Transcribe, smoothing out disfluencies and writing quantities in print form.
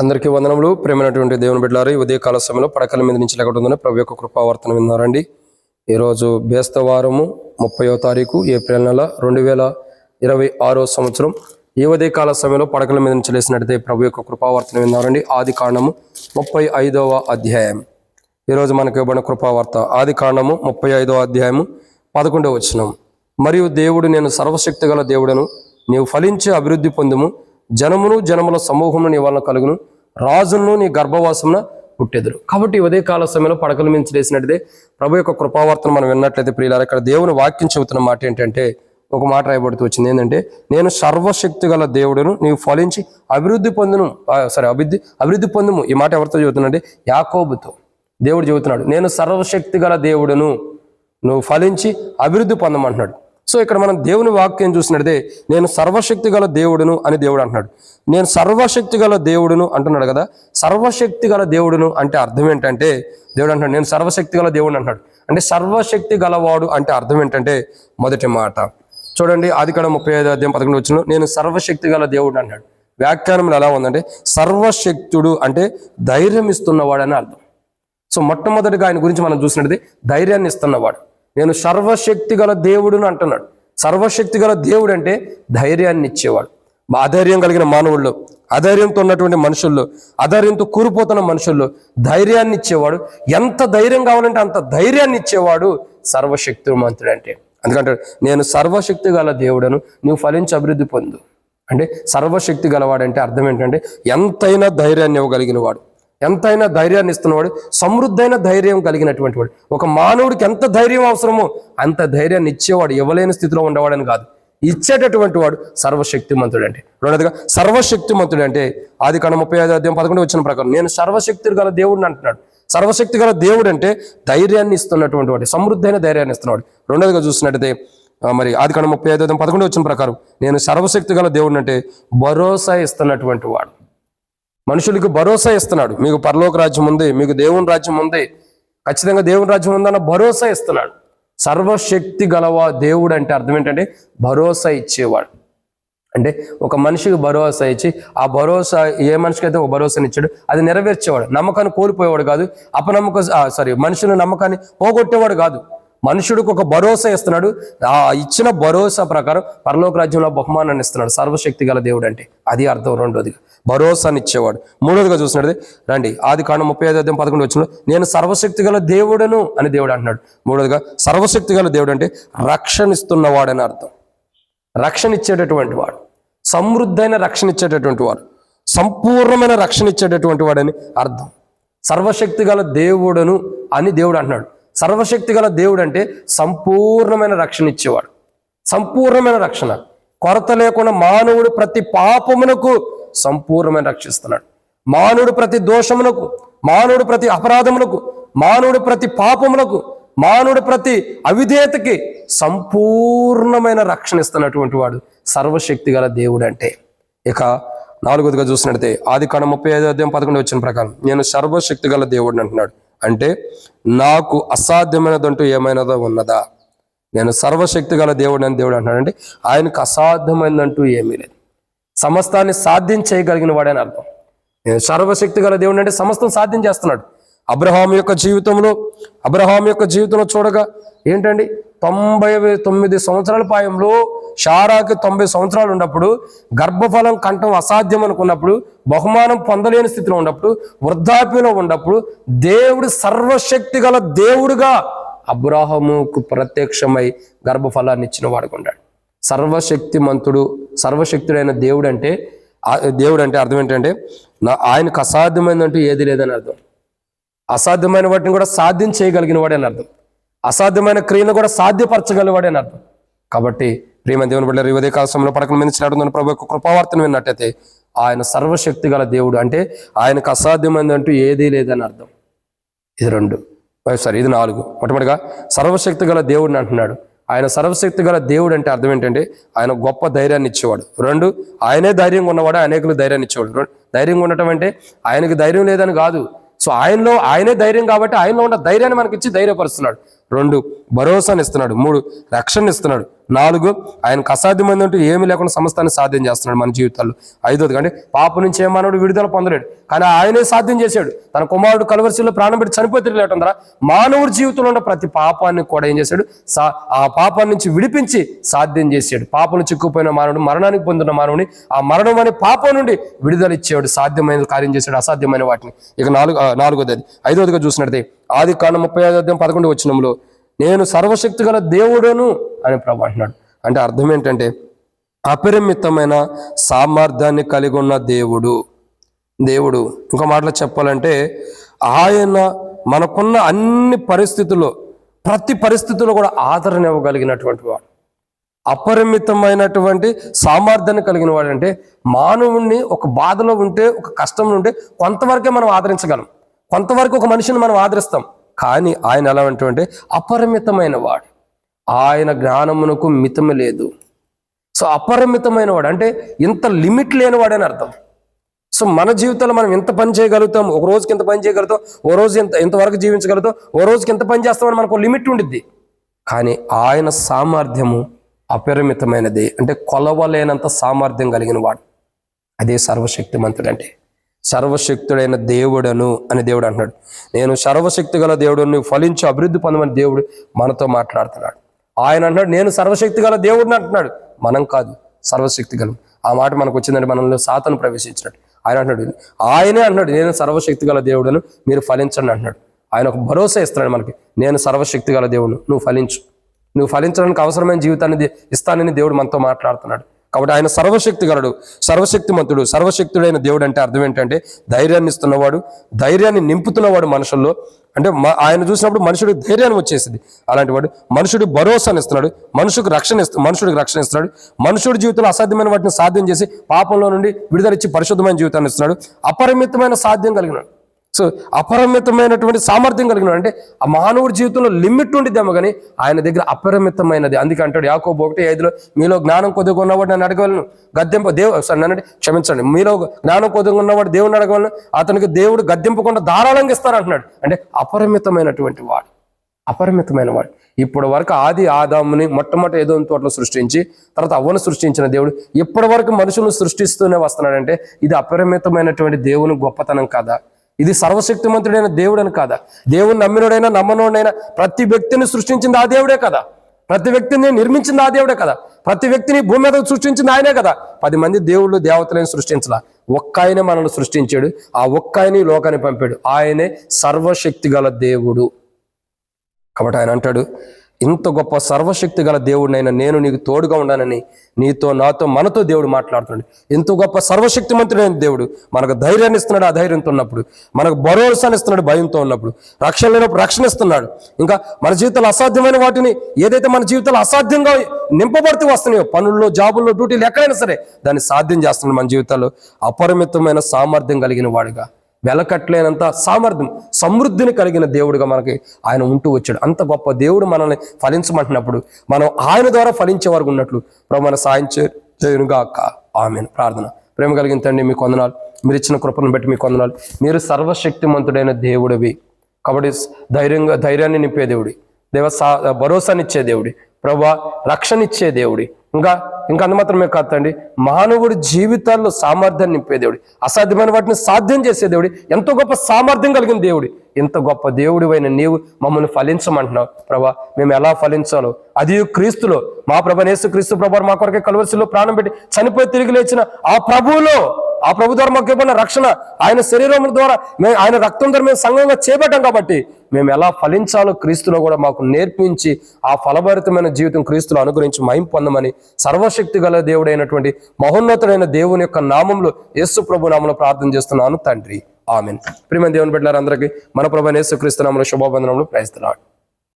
అందరికీ వందనములు. ప్రేమైనటువంటి దేవుని బిడ్డలారా, ఈ ఉదయకాల సమయంలో పడకల మీద నుంచి లేకుంటుందని ప్రభు యొక్క కృపావర్తన విన్నారండి. ఈరోజు బేస్తవారము 30వ తారీఖు ఏప్రిల్ నెల 2026 సంవత్సరం. ఈ ఉదయకాల సమయంలో పడకల మీద నుంచి లేసినట్టయితే ప్రభు యొక్క కృపావర్తన విన్నారండి. ఆది కాండము 35వ అధ్యాయం. ఈరోజు మనకు ఇవ్వబడిన కృపావార్త ఆది కాండము 35వ అధ్యాయము 11వ వచనం. మరియు దేవుడు, నేను సర్వశక్తి గల దేవుడను, నీవు ఫలించి అభివృద్ధి పొందుము, జనమును జనముల సమూహమును నీ వలన కలుగును, రాజును నీ గర్భవాసమున పుట్టెదురు. కాబట్టి ఉదయకాల సమయంలో పడకల మించి లేసినట్టే ప్రభు యొక్క కృపావార్తను మనం విన్నట్లయితే ప్రియులారా, ఇక్కడ దేవుని వాక్యం చెబుతున్న మాట ఏంటంటే, ఒక మాట రాయబడుతూ వచ్చింది ఏంటంటే, నేను సర్వశక్తి గల దేవుడును, నీవు ఫలించి అభివృద్ధి పొందుము. ఈ మాట ఎవరితో చెబుతున్నాడంటే యాకోబుతో దేవుడు చెబుతున్నాడు. నేను సర్వశక్తి గల దేవుడును, నువ్వు ఫలించి అభివృద్ధి పొందమంటున్నాడు. సో ఇక్కడ మనం దేవుని వాక్యం చూసినట్టే, నేను సర్వశక్తి గల దేవుడును అని దేవుడు అంటున్నాడు. నేను సర్వశక్తి గల దేవుడును అంటున్నాడు కదా. సర్వశక్తి గల దేవుడును అంటే అర్థం ఏంటంటే, దేవుడు అంటున్నాడు నేను సర్వశక్తి గల దేవుడు అంటున్నాడు. అంటే సర్వశక్తి గలవాడు అంటే అర్థం ఏంటంటే, మొదటి మాట చూడండి, ఆదికాండం 35వ అధ్యాయం 11వ వచనం, నేను సర్వశక్తి గల దేవుడు అన్నాడు. వ్యాఖ్యానంలో ఎలా ఉందంటే, సర్వశక్తుడు అంటే ధైర్యం ఇస్తున్నవాడు అని అర్థం. సో మొట్టమొదటిగా ఆయన గురించి మనం చూసినట్టు ధైర్యాన్ని ఇస్తున్నవాడు. నేను సర్వశక్తి గల దేవుడును అంటున్నాడు. సర్వశక్తి గల దేవుడు అంటే ధైర్యాన్ని ఇచ్చేవాడు. అధైర్యం కలిగిన మానవుల్లో, అధైర్యంతో ఉన్నటువంటి మనుషుల్లో, అధైర్యంతో కూలిపోతున్న మనుషుల్లో ధైర్యాన్ని ఇచ్చేవాడు. ఎంత ధైర్యం కావాలంటే అంత ధైర్యాన్ని ఇచ్చేవాడు సర్వశక్తిమంతుడు అంటే. ఎందుకంటే నేను సర్వశక్తి గల దేవుడను, నువ్వు ఫలించి అభివృద్ధి పొందు అంటే సర్వశక్తి గలవాడంటే అర్థం ఏంటంటే, ఎంతైనా ధైర్యాన్ని ఇవ్వగలిగిన వాడు, ఎంతైనా ధైర్యాన్ని ఇస్తున్నవాడు, సమృద్ధైన ధైర్యం కలిగినటువంటి వాడు. ఒక మానవుడికి ఎంత ధైర్యం అవసరమో అంత ధైర్యాన్ని ఇచ్చేవాడు. ఇవ్వలేని స్థితిలో ఉండేవాడని కాదు, ఇచ్చేటటువంటి వాడు సర్వశక్తిమంతుడు అంటే. రెండోదిగా సర్వశక్తిమంతుడు అంటే ఆదికాండం 35వ అధ్యాయం 11వ వచనం ప్రకారం నేను సర్వశక్తి గల దేవుడిని అంటున్నాడు. సర్వశక్తి గల దేవుడు అంటే ధైర్యాన్ని ఇస్తున్నటువంటి వాడు, సమృద్ధైన ధైర్యాన్ని ఇస్తున్నాడు. రెండోదిగా చూసినట్టయితే మరి ఆదికాండం 35వ అధ్యాయం 11వ వచనం ప్రకారం నేను సర్వశక్తి గల దేవుడిని అంటే భరోసా ఇస్తున్నటువంటి వాడు. మనుషులకు భరోసా ఇస్తున్నాడు. మీకు పరలోక రాజ్యం ఉంది, మీకు దేవుని రాజ్యం ఉంది, ఖచ్చితంగా దేవుని రాజ్యం ఉందన్న భరోసా ఇస్తున్నాడు. సర్వశక్తి గలవా దేవుడు అంటే అర్థం ఏంటంటే భరోసా ఇచ్చేవాడు. అంటే ఒక మనిషికి భరోసా ఇచ్చి, ఆ భరోసా ఏ మనిషికి అయితే ఒక భరోసాని ఇచ్చాడు అది నెరవేర్చేవాడు. నమ్మకాన్ని కోల్పోయేవాడు కాదు, మనుషుల నమ్మకాన్ని పోగొట్టేవాడు కాదు. మనుషుడికి ఒక భరోసా ఇస్తున్నాడు. ఆ ఇచ్చిన భరోసా ప్రకారం పరలోక రాజ్యంలో బహుమానాన్ని ఇస్తున్నాడు. సర్వశక్తి గల దేవుడు అంటే అది అర్థం. రెండోదిగా భరోసాని ఇచ్చేవాడు. మూడోదిగా చూసినట్టు రండి, ఆదికాండం 35వ అధ్యాయం 11వ వచనంలో నేను సర్వశక్తి గల దేవుడను అని దేవుడు అంటున్నాడు. మూడోదిగా సర్వశక్తి గల దేవుడు అంటే రక్షణ ఇస్తున్నవాడని అర్థం. రక్షణ ఇచ్చేటటువంటి వాడు, సమృద్ధైన రక్షణ ఇచ్చేటటువంటి వాడు, సంపూర్ణమైన రక్షణ ఇచ్చేటటువంటి వాడని అర్థం. సర్వశక్తి గల దేవుడను అని దేవుడు అంటున్నాడు. సర్వశక్తి గల దేవుడు అంటే సంపూర్ణమైన రక్షణ ఇచ్చేవాడు. సంపూర్ణమైన రక్షణ, కొరత లేకుండా మానవుడు ప్రతి పాపమునకు సంపూర్ణమైన రక్షిస్తున్నాడు. మానవుడు ప్రతి దోషమునకు, మానవుడు ప్రతి అపరాధమునకు, మానవుడు ప్రతి పాపమునకు, మానవుడు ప్రతి అవిధేయతకి సంపూర్ణమైన రక్షణ ఇస్తున్నటువంటి వాడు సర్వశక్తి గల దేవుడు అంటే. ఇక నాలుగోదిగా చూసినట్లయితే ఆదికాండం 35వ అధ్యాయం 11వ వచనం ప్రకారం నేను సర్వశక్తి గల దేవుడిని అంటున్నాడు. అంటే నాకు అసాధ్యమైనదంటూ ఏమైనదో ఉన్నదా? నేను సర్వశక్తి గల దేవుడు అని దేవుడు అంటున్నాడు. అంటే ఆయనకు అసాధ్యమైనదంటూ ఏమీ లేదు, సమస్తాన్ని సాధ్యం చేయగలిగిన వాడని అర్థం. నేను సర్వశక్తి గల దేవుడు అంటే సమస్తం సాధ్యం చేస్తున్నాడు. అబ్రహాం యొక్క జీవితంలో చూడగా ఏంటండి, 99 సంవత్సరాల ప్రాయంలో షారాకి 90 సంవత్సరాలు ఉన్నప్పుడు, గర్భఫలం కంఠం అసాధ్యం అనుకున్నప్పుడు, బహుమానం పొందలేని స్థితిలో ఉన్నప్పుడు, వృద్ధాప్యంలో ఉన్నప్పుడు దేవుడు సర్వశక్తి గల దేవుడుగా అబ్రహాముకు ప్రత్యక్షమై గర్భఫలాన్ని ఇచ్చిన వాడుకున్నాడు. సర్వశక్తుడైన దేవుడు అంటే అర్థం ఏంటంటే ఆయనకు అసాధ్యమైనదంటూ ఏది లేదని అర్థం. అసాధ్యమైన వాటిని కూడా సాధ్యం చేయగలిగిన వాడని అర్థం. అసాధ్యమైన క్రియను కూడా సాధ్యపరచగలివాడని అర్థం. కాబట్టి ప్రియమైన దేవుని బిడ్డలారా, ఈ ఉదయకాల సమయంలో పడకల మీద నడుస్తున్న ప్రభు యొక్క కృపావార్తను విన్నట్టయితే ఆయన సర్వశక్తి గల దేవుడు అంటే ఆయనకు అసాధ్యమైనదంటూ ఏదీ లేదని అర్థం. ఇది 4. మొట్టమొదటిగా సర్వశక్తి గల దేవుడిని అంటున్నాడు. ఆయన సర్వశక్తి గల దేవుడు అంటే అర్థం ఏంటంటే ఆయన గొప్ప ధైర్యాన్ని ఇచ్చేవాడు. 2, ఆయనే ధైర్యంగా ఉన్నవాడు, అనేకులు ధైర్యాన్ని ఇచ్చేవాడు. ధైర్యంగా ఉండటం అంటే ఆయనకి ధైర్యం లేదని కాదు. సో ఆయనే ధైర్యం కాబట్టి ఆయనలో ఉన్న ధైర్యాన్ని మనకి ఇచ్చి ధైర్యపరుస్తున్నాడు. 2 భరోసాని ఇస్తున్నాడు. 3 రక్షణ ఇస్తున్నాడు. 4 ఆయనకు అసాధ్యమైందంటూ ఏమీ లేకుండా సమస్తాన్ని సాధ్యం చేస్తున్నాడు మన జీవితాల్లో. 5వది అంటే పాప నుంచి ఏ మానవుడు విడుదల పొందలేడు, కానీ ఆయనే సాధ్యం చేశాడు. తన కుమారుడు కలువరిశిలో ప్రాణం పెట్టి చనిపోతే లేకుండా మానవుడి జీవితంలో ఉన్న ప్రతి పాపాన్ని కూడా ఏం చేశాడు, ఆ పాపాన్ని నుంచి విడిపించి సాధ్యం చేశాడు. పాపను చిక్కుపోయిన మానవుడు, మరణానికి పొందిన మానవుని ఆ మరణం అనే పాపం నుండి విడుదల ఇచ్చాడు. సాధ్యమైన కార్యం చేశాడు, అసాధ్యమైన వాటిని. ఇక 4వది 5వదిగా చూసినట్లయితే ఆదికాండం 35:11 నేను సర్వశక్తి గల దేవుడను అని ప్రభు అంటున్నాడు. అంటే అర్థం ఏంటంటే అపరిమితమైన సామర్థ్యాన్ని కలిగి ఉన్న దేవుడు. ఇంకో మాటలో చెప్పాలంటే ఆయన మనకున్న అన్ని పరిస్థితుల్లో, ప్రతి పరిస్థితుల్లో కూడా ఆదరణ ఇవ్వగలిగినటువంటి వాడు. అపరిమితమైనటువంటి సామర్థ్యాన్ని కలిగిన వాడు అంటే మానవుణ్ణి ఒక బాధలో ఉంటే, ఒక కష్టంలో ఉంటే కొంతవరకే మనం ఆదరించగలం, కొంతవరకు ఒక మనిషిని మనం ఆదరిస్తాం. కానీ ఆయన ఎలా అంటే అపరిమితమైన వాడు, ఆయన జ్ఞానమునకు మితము లేదు. సో అపరిమితమైన వాడు అంటే ఇంత లిమిట్ లేనివాడని అర్థం. సో మన జీవితంలో మనం ఎంత పని చేయగలుగుతాం, ఒక రోజుకి ఎంత పని చేయగలుగుతాం, ఓ రోజు ఎంతవరకు జీవించగలుగుతాం, ఓ రోజుకి ఎంత పని చేస్తామని మనకు లిమిట్ ఉండిద్ది. కానీ ఆయన సామర్థ్యము అపరిమితమైనది, అంటే కొలవలేనంత సామర్థ్యం కలిగిన వాడు. అదే సర్వశక్తిమంతుడు అంటే. సర్వశక్తుడైన దేవుడను అని దేవుడు అంటున్నాడు. నేను సర్వశక్తి గల దేవుడు, నువ్వు ఫలించి అభివృద్ధి పొందమని దేవుడు మనతో మాట్లాడుతున్నాడు. ఆయన అంటున్నాడు నేను సర్వశక్తి గల దేవుడిని అంటున్నాడు, మనం కాదు, సర్వశక్తి గలం. ఆ మాట మనకు వచ్చిందంటే మనల్ని సాతాను ప్రవేశించినట్టు. ఆయన అంటున్నాడు, ఆయనే అంటున్నాడు నేను సర్వశక్తి గల దేవుడను, మీరు ఫలించండి అంటున్నాడు. ఆయన ఒక భరోసా ఇస్తున్నాడు మనకి, నేను సర్వశక్తి గల దేవుడు, నువ్వు ఫలించు, నువ్వు ఫలించడానికి అవసరమైన జీవితాన్ని ఇస్తానని దేవుడు మనతో మాట్లాడుతున్నాడు. కాబట్టి ఆయన సర్వశక్తి గలడు, సర్వశక్తిమంతుడు. సర్వశక్తుడైన దేవుడు అంటే అర్థం ఏంటంటే ధైర్యాన్ని ఇస్తున్నవాడు, ధైర్యాన్ని నింపుతున్నవాడు మనుషుల్లో. అంటే ఆయన చూసినప్పుడు మనుషుడికి ధైర్యాన్ని వచ్చేసింది. అలాంటి వాడు మనుషుడి భరోసాని ఇస్తున్నాడు, మనుషుడికి రక్షణ ఇస్తున్నాడు. మనుషుడి జీవితంలో అసాధ్యమైన వాటిని సాధ్యం చేసి పాపంలో నుండి విడుదలిచ్చి పరిశుద్ధమైన జీవితాన్ని ఇస్తున్నాడు. అపరిమితమైన సాధ్యం కలిగినాడు. సో అపరిమితమైనటువంటి సామర్థ్యం కలిగినాడు. అంటే ఆ మానవుడి జీవితంలో లిమిట్ ఉండిద్దేమో కానీ ఆయన దగ్గర అపరిమితమైనది. అందుకే అంటాడు యాకోబు 1:5 మీలో జ్ఞానం కొద్దిగా ఉన్నవాడు నన్ను అడగవలను, క్షమించండి, మీలో జ్ఞానం కొద్దిగా ఉన్నవాడు దేవుడిని అడగవలను, అతనికి దేవుడు గద్దెంపకుండా ధారాళంగా ఇస్తారంటున్నాడు. అంటే అపరిమితమైనటువంటి వాడు. ఇప్పటి వరకు ఆదాముని మొట్టమొదటి ఏదో తోటలో సృష్టించి తర్వాత అవ్వను సృష్టించిన దేవుడు ఇప్పటి వరకు మనుషులను సృష్టిస్తూనే వస్తున్నాడంటే ఇది అపరిమితమైనటువంటి దేవుని గొప్పతనం కాదా? ఇది సర్వశక్తిమంతుడైన దేవుడని కాదా? దేవుని నమ్మినోడైనా నమ్మనోడైనా ప్రతి వ్యక్తిని సృష్టించింది ఆ దేవుడే కదా, ప్రతి వ్యక్తిని నిర్మించింది ఆ దేవుడే కదా, ప్రతి వ్యక్తిని భూమి మీద సృష్టించింది ఆయనే కదా. 10 మంది దేవుళ్ళు దేవతలను సృష్టించలా, ఒక్క ఆయనే మనల్ని సృష్టించాడు. ఆ ఒక్క ఆయనే లోకాన్ని పంపాడు. ఆయనే సర్వశక్తి గల దేవుడు. కాబట్టి ఆయన అంటాడు ఇంత గొప్ప సర్వశక్తి గల దేవుడినైనా నేను నీకు తోడుగా ఉన్నానని నీతో నాతో మనతో దేవుడు మాట్లాడుతున్నాడు. ఎంత గొప్ప సర్వశక్తిమంతుడైన దేవుడు మనకు ధైర్యాన్ని ఇస్తున్నాడు, ఆ ధైర్యంతో ఉన్నప్పుడు, మనకు భరోసాని ఇస్తున్నాడు భయంతో ఉన్నప్పుడు, రక్షణ లేనప్పుడు రక్షణ ఇస్తున్నాడు. ఇంకా మన జీవితంలో అసాధ్యమైన వాటిని ఏదైతే మన జీవితంలో అసాధ్యంగా నింపబడుతూ వస్తున్నాయో, పనుల్లో, జాబుల్లో, డ్యూటీలు ఎక్కడైనా సరే దాన్ని సాధ్యం చేస్తున్నాడు మన జీవితాల్లో. అపరిమితమైన సామర్థ్యం కలిగిన వాడుగా, వెలకట్లేనంత సామర్థ్యం, సమృద్ధిని కలిగిన దేవుడుగా మనకి ఆయన ఉంటూ వచ్చాడు. అంత గొప్ప దేవుడు మనల్ని ఫలించమంటున్నప్పుడు మనం ఆయన ద్వారా ఫలించే వరకు ఉన్నట్లు ప్రభు మన సాయం చేయనుగాక. ఆమేన్. ప్రార్థన. ప్రేమ కలిగిన తండ్రి మీకు వందనాలు, మీరు ఇచ్చిన కృపను బట్టి మీకు వందనాలు. మీరు సర్వశక్తిమంతుడైన దేవుడివి కాబట్టి ధైర్యాన్ని నింపే దేవుడి, భరోసానిచ్చే దేవుడి, ప్రభా రక్షణ ఇచ్చే దేవుడి, ఇంకా అంత మాత్రమే కాదు తండ్రి, మానవుడి జీవితాల్లో సామర్థ్యాన్ని నింపే దేవుడి, అసాధ్యమైన వాటిని సాధ్యం చేసే దేవుడి, ఎంతో గొప్ప సామర్థ్యం కలిగిన దేవుడి. ఎంత గొప్ప దేవుడివైన నీవు మమ్మల్ని ఫలించమంటున్నావు ప్రభా. మేము ఎలా ఫలించాలో అది క్రీస్తులో, మా ప్రభు యేసు క్రీస్తు ప్రభు మా కొరకే కలువరిశిలో ప్రాణం పెట్టి చనిపోయి తిరిగి లేచిన ఆ ప్రభువులో, ఆ ప్రభు ద్వారా మాకు ఇవ్వబడిన రక్షణ, ఆయన శరీరం ద్వారా ఆయన రక్తం ద్వారా మేము సంఘంగా చేపట్టాం. కాబట్టి మేము ఎలా ఫలించాలో క్రీస్తులో కూడా మాకు నేర్పించి ఆ ఫలభరితమైన జీవితం క్రీస్తులో అనుగ్రహించి మహిమ పొందమని సర్వశక్తి గల దేవుడైనటువంటి మహోన్నతుడైన దేవుని యొక్క నామంలో యేసు ప్రభు నామంలో ప్రార్థన చేస్తున్నాను తండ్రి. ఆమేన్. ప్రియమైన దేవుని బిడ్డలారందరికీ మన ప్రభు యేసు క్రీస్తు నామములో శుభవందనములు. Praise the lord.